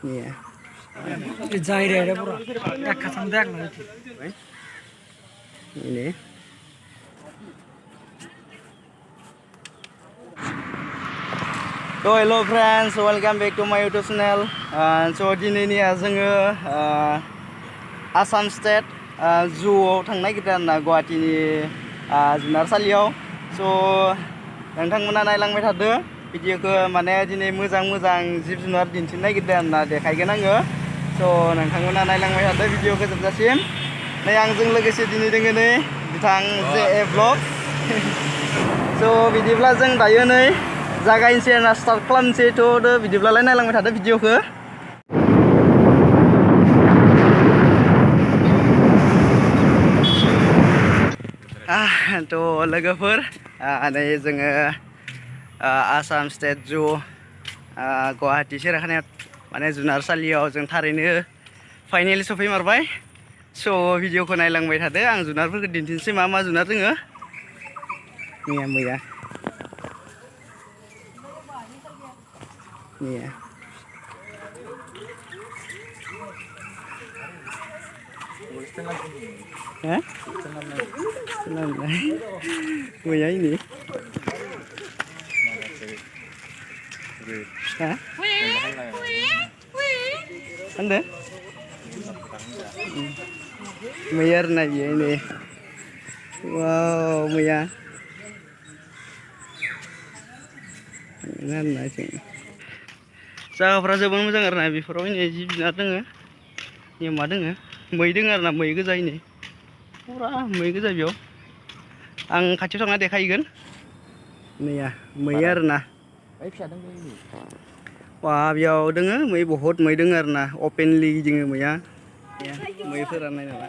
Iya. Zaire ada pura. Ya kasam dak na itu. Ini. So hello friends, welcome back to my YouTube channel. So दिनैनि जोङो Assam state जुआव थांनो नागिरदों आरोना गुवाहाटीनि जुनारसालियाव। स' नोंथांमोना नायलांबाय थादो भिडिअखौ, माने दिनै मोजां जिब जुनार दिन्थिनो नागिरदों आरोना, देखायगोन आङो। स' नोंथांमोना नायलांबाय थादो भिडिअखौ जोबजासिम। नै आंजों लोगोसे दिनै दोङो नै बिथां JA Vlog। स' बिदिब्ला जों दायो नै जागायनोसै आरोना, स्टार्ट खालामनोसै। थ' बिदिब्लालाय नायलांबाय थादो भिडिअखौ। थ' लोगोफोर नै जोङो आसाम स्टेट जु गुवाहाटी सिरियाखानायाव माने जुनारसालियाव जों थारैनो फाइनेलि सफैमारबाय। स' भिडिअखौ नायलांबाय थादो, आं जुनारफोरखौ दिन्थिनोसै मा जुनार दोङो। मैया मैया ini Anda? मैया आरोना बियो ini. Wow, मैया आरोना जों जायगाफ्रा जोबोद मोजां आरोना, बेफोराव ini जिब जुनार दोङो। ini मा दोङो, मै दोङो आरोना, मै गोजा ini फुरा मै गोजा बेयाव। आं खाथियाव थांना देखायगोन। मैया मै आरोना, wah बेयाव दोङो मै, बहुत मै दोङो आरोना, अपेनलि गिदिङो मैया। मैफोरा नायनाला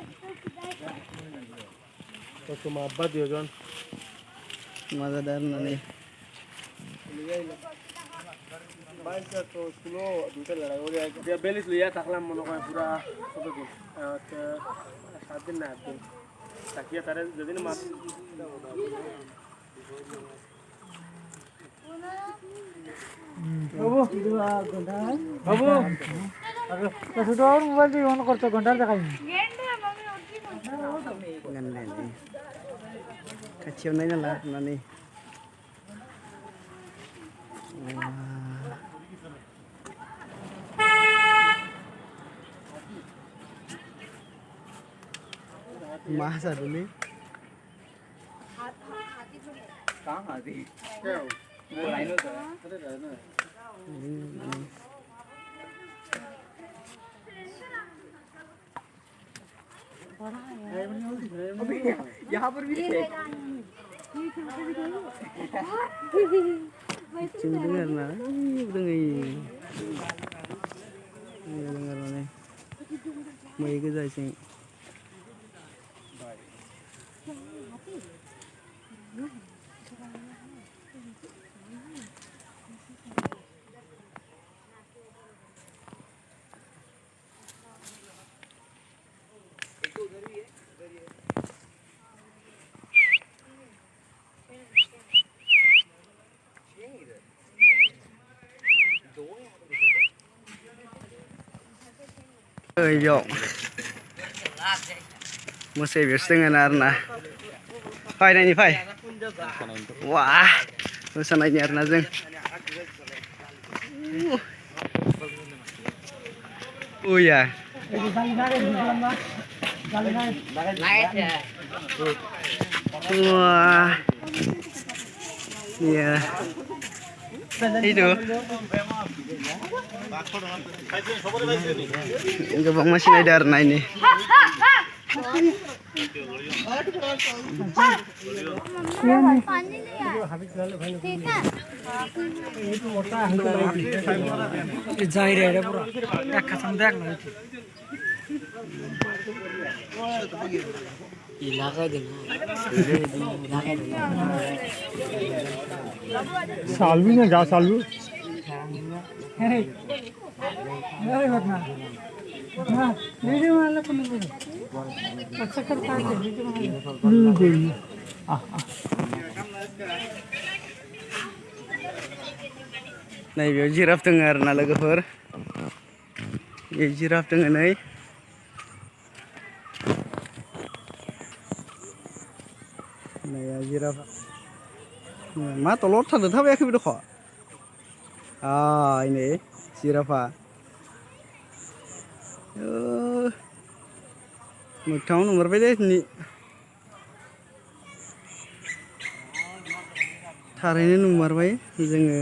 मा जादों आरोना नै। बाबू सुdah orang mobile di on करतो घंटा देखायनो खाथियाव नायनाला होननानै। मा जादोंलै यहाँ पर भी थे dengar na dengar nih mau ikut sih. Yo, masih biasa dengan Arna. Fai nani fai. Wah, masa nanya Arna jeng. Ya. Wah, iya. Itu. Gabang masih ada Arna ini. Zaire ada pura. Ya kasam dak na itu. इलाका सालवी ना जा Salvi video वाला कौन है अच्छा करता है video वाला Nah, beयाव जिराफ दङ आरोना लोगोफोर. बे जिराफ दङ नै. नाया जिराफ. मा तलद थादो थाबायाखै दख'. ini जिराफा. मोगथाङाव नुमारबाय दे दिनै. थारैनो नुमारबाय जोङो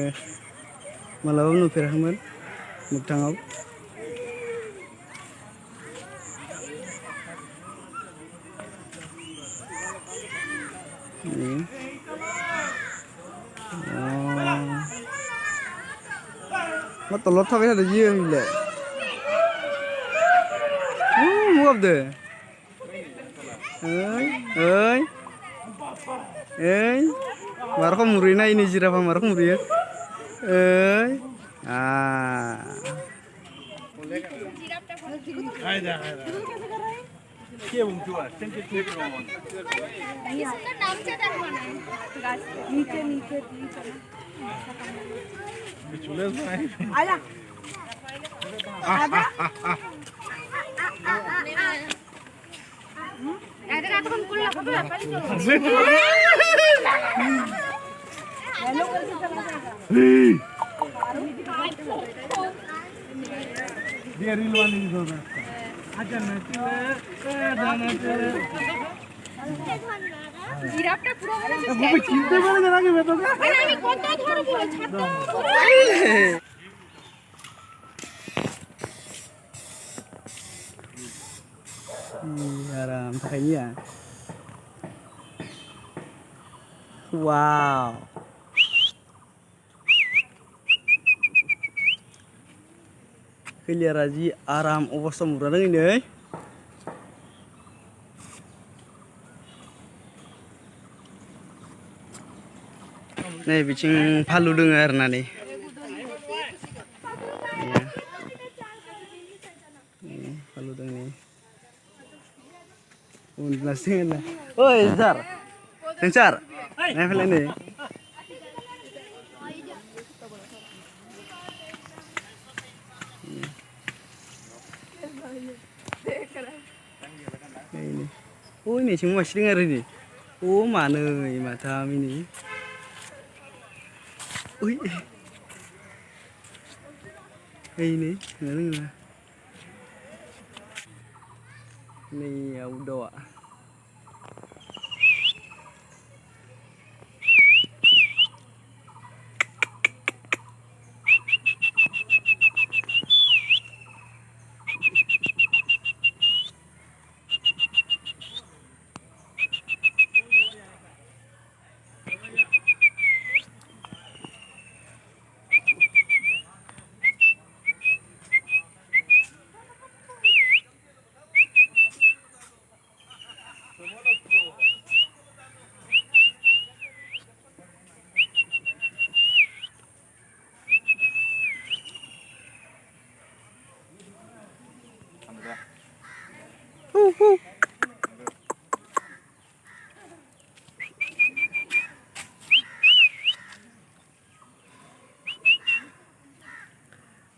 मालाबाबो नुफेराखैमोन मोगथाङाव. मा तलद थाबाय थादो जियो बिलाय. मुगाबदो. Marco murina ini jirafa Marco muria. इसका नाम क्या रखवाना है? नीचे नीचे आजा आजा ada katakan kuliah apa ya? Dia rilwan ini juga. Aja nanti. জিরাফটা পুরো মনে হচ্ছে Aku cinta banget lagi betul kan? আরে আমি কত ধরবো ছাতা Haram pakainya. Wow. Keliar aja aram obat semurah ini. Nih bicing palu dengar nani. Palu dengar nih. Nasi lah. Oi, Zar. Sencar. Nih film ini. Ini. Oh, ini semua masih dengar ini. Oh, mana ini mata ini. Ui. Ini, mana? Ini udah.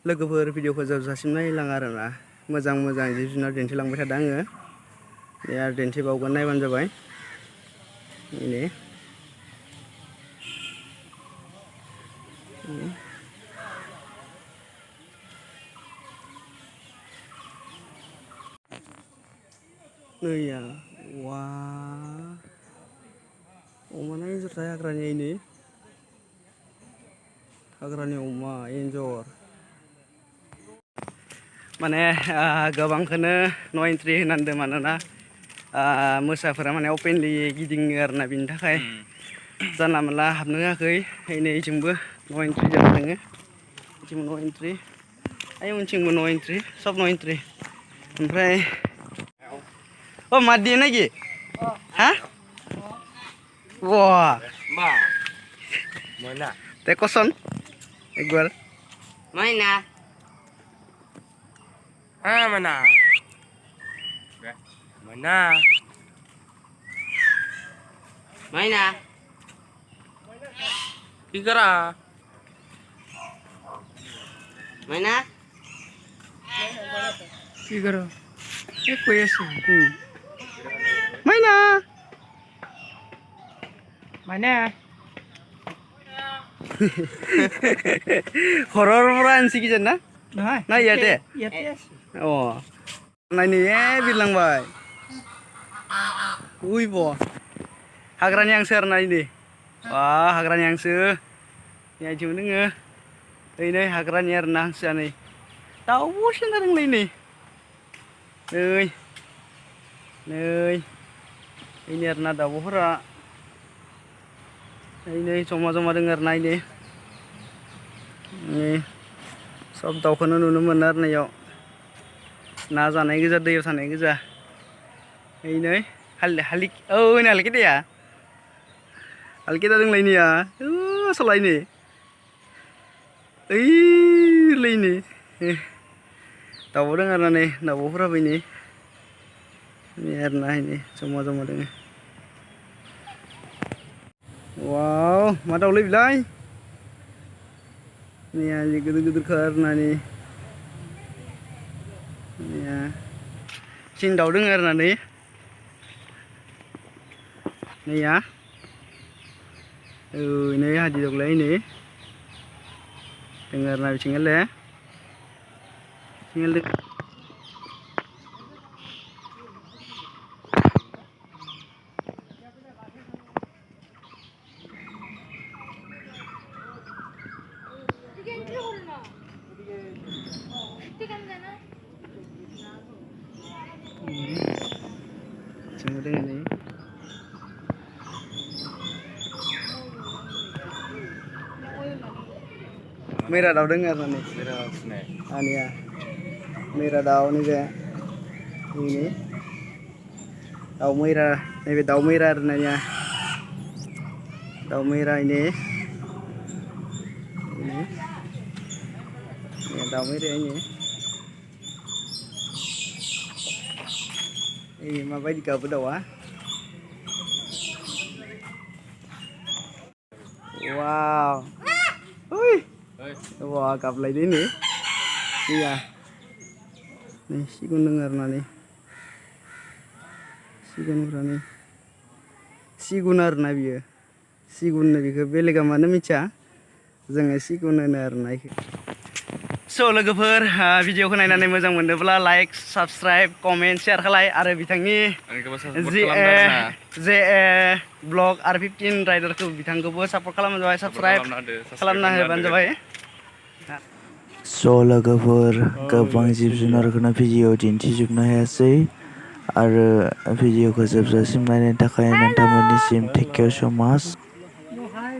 Logoफोर भिडिअखौ जोबजासिम नायलां आरोना मोजां मोजां जिब जुनार दिन्थिलांबाय थादों आङो दे आरो दिन्थिबावगोन नायबानो जाबाय ini ya wah mana yang serta agranya ini agranya Uma Enjor माने गोबांखौनो नो एन्ट्रि होनांदों मानोना मोसाफोरा माने अपेनलि गिदिङो आरोना बिनि थाखाय जानला मोनला हाबनो होआखै नैथिंबो नो एन्ट्रि जाना दङ बिथिंबो नो एन्ट्रि आइ उनथिंबो नो एन्ट्रि सब नो एन्ट्रि ओमफ्राय ओ मादि नागि हा वाह Ma. Mana? ते कसन एक बार Mana? Ah, mana? Mana? Mana? Kikara. Mana? কি করো এ কই আছি Maina. মানে Horor peran sih kijan na? নহয় Nah, iya deh. ইয়াতে আছি Oh. Nah ini bilang bay. Wih bo. Hagrani yang ser nah ini. Wah hagrani yang se. Ya cuma denger. Ini hagrani yang nang se nih. Tahu bosan orang lain nih. Nih. Nih. Ini arna dawo hora. Ini cuma dengar nah ini. Nih. Sob दाउखौनो नुनो मोनो आरो नैयाव ना जानाय गोजा दैयाव थानाय गोजा ओइ नै हालि औ नै हालकिदाया हालकिदा दंलायनिया सलायनि ओइ लैनि दाउबो दं आरो नै दाउबोफोरा फैनि नै आरो ना नै जमा दङ वाव मा दाउलै बिलाय ini aja gede-gede karena nih ya cindau dengar nanti nih ya ini haji dokter ini dengar nabi cinggal ya cinggal cuma dengan ini merah daun dengar nih ya merah daun ini kayak ini daun merah ini daun merah nanya daun merah ini daun merah ini mà bay đi cờ với đầu á wow ui wow cặp lại đến nữa đi à nih si gun dengar nani si gun berani si gunar nabi si gun nabi ke belega mana mica jangan si gunar naik So लोगोफोर भिडिअखौ नायनानै मोजां मोनदोंब्ला like subscribe comment share खालाय आरो बिथांनि जे blog आरो 15 राइडारखौ बिथांखौबो support खालामनो जाबाय साबस्क्राइब खालामना होबानो जाबाय स' लोगोफोर गोबां जिब जुनारखौनो भिडिअ दिन्थिजोबनो हायासै आरो भिडिअखौ जोबजासिम नायनायनि थाखाय नोंथांमोननिसिम थेंक इउ स' माच हाय